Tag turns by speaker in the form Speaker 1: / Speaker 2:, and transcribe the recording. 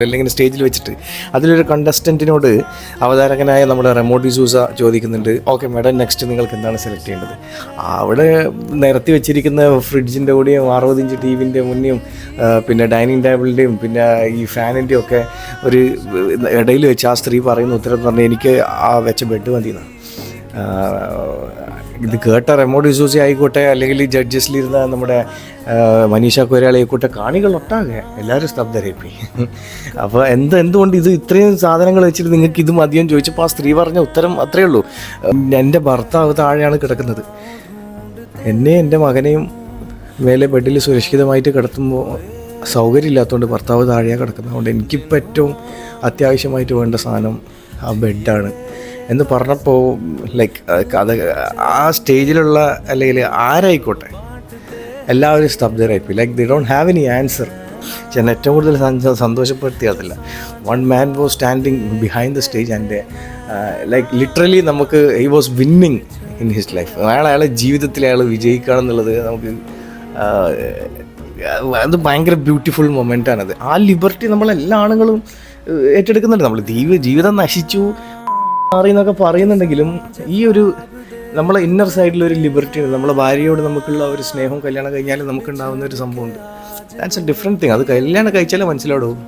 Speaker 1: അല്ലെങ്കിൽ സ്റ്റേജിൽ വെച്ചിട്ട് അതിലൊരു കണ്ടസ്റ്റൻറ്റിനോട് അവതാരകനായ നമ്മുടെ റെമോ ഡിസൂസ ചോദിക്കുന്നുണ്ട്, ഓക്കെ മാഡം നെക്സ്റ്റ് നിങ്ങൾക്ക് എന്താണ് സെലക്ട് ചെയ്യേണ്ടത്. അവിടെ നിരത്തി വെച്ചിരിക്കുന്ന ഫ്രിഡ്ജിൻ്റെ കൂടെയും 60 ഇഞ്ച് ടി വിൻ്റെ മുന്നെയും പിന്നെ ഡൈനിങ് ടേബിളിൻ്റെയും പിന്നെ ഈ ഫാനിൻ്റെയും ഒക്കെ ഒരു ഇടയിൽ വെച്ച് ആ സ്ത്രീ പറയുന്ന ഉത്തരം എന്ന് പറഞ്ഞാൽ എനിക്ക് ആ വെച്ച ബെഡ് മതിയെന്നാണ്. ഇത് കേട്ട റെമോ ഡിസൂസ ആയിക്കോട്ടെ, അല്ലെങ്കിൽ ജഡ്ജസിലിരുന്ന നമ്മുടെ മനീഷ കൊയ്രാളി ആയിക്കോട്ടെ, കാണികളൊട്ടാകെ എല്ലാവരും സ്തബ്ധരായിപ്പോയി. അപ്പോൾ എന്തുകൊണ്ട് ഇത് ഇത്രയും സാധനങ്ങൾ വെച്ചിട്ട് നിങ്ങൾക്ക് ഇത് മതിയെന്ന് ചോദിച്ചപ്പോൾ ആ സ്ത്രീ പറഞ്ഞ ഉത്തരം അത്രയേ ഉള്ളൂ, എൻ്റെ ഭർത്താവ് താഴെയാണ് കിടക്കുന്നത്, എന്നെ എൻ്റെ മകനെയും മേലെ ബെഡിൽ സുരക്ഷിതമായിട്ട് കിടത്തുമ്പോൾ സൗകര്യമില്ലാത്തതുകൊണ്ട് ഭർത്താവ് താഴെയാണ് കിടക്കുന്നത്, അതുകൊണ്ട് എനിക്കിപ്പോൾ ഏറ്റവും അത്യാവശ്യമായിട്ട് വേണ്ട സാധനം ആ ബെഡാണ് എന്ന് പറഞ്ഞപ്പോൾ ലൈക്ക് അത് ആ സ്റ്റേജിലുള്ള അല്ലെങ്കിൽ ആരായിക്കോട്ടെ എല്ലാവരും സ്തബ്ധരായിപ്പോയി. Like they don't have any answer. ഞാൻ ഏറ്റവും കൂടുതൽ സന്തോഷപ്പെടുത്തിയതല്ല, one man was standing behind the stage and like literally നമുക്ക് he was winning in his life. അയാളെ ജീവിതത്തിൽ അയാൾ വിജയിക്കുകയാണെന്നുള്ളത് നമുക്ക് അത് ഭയങ്കര ബ്യൂട്ടിഫുൾ മൊമെൻ്റാണത്. ആ ലിബർട്ടി നമ്മളെല്ലാ ആണുങ്ങളും ഏറ്റെടുക്കുന്നുണ്ട്. നമ്മൾ ജീവിതം നശിച്ചു മാറി എന്നൊക്കെ പറയുന്നുണ്ടെങ്കിലും ഈ ഒരു നമ്മളെ ഇന്നർ സൈഡിലൊരു ലിബർട്ടി ഉണ്ട്. നമ്മളെ ഭാര്യയോട് നമുക്കുള്ള ഒരു സ്നേഹം കല്യാണം കഴിഞ്ഞാൽ നമുക്കുണ്ടാകുന്ന ഒരു സംഭവമുണ്ട്. That's A different thing. അത് കല്യാണം കഴിച്ചാലേ മനസ്സിലാവും.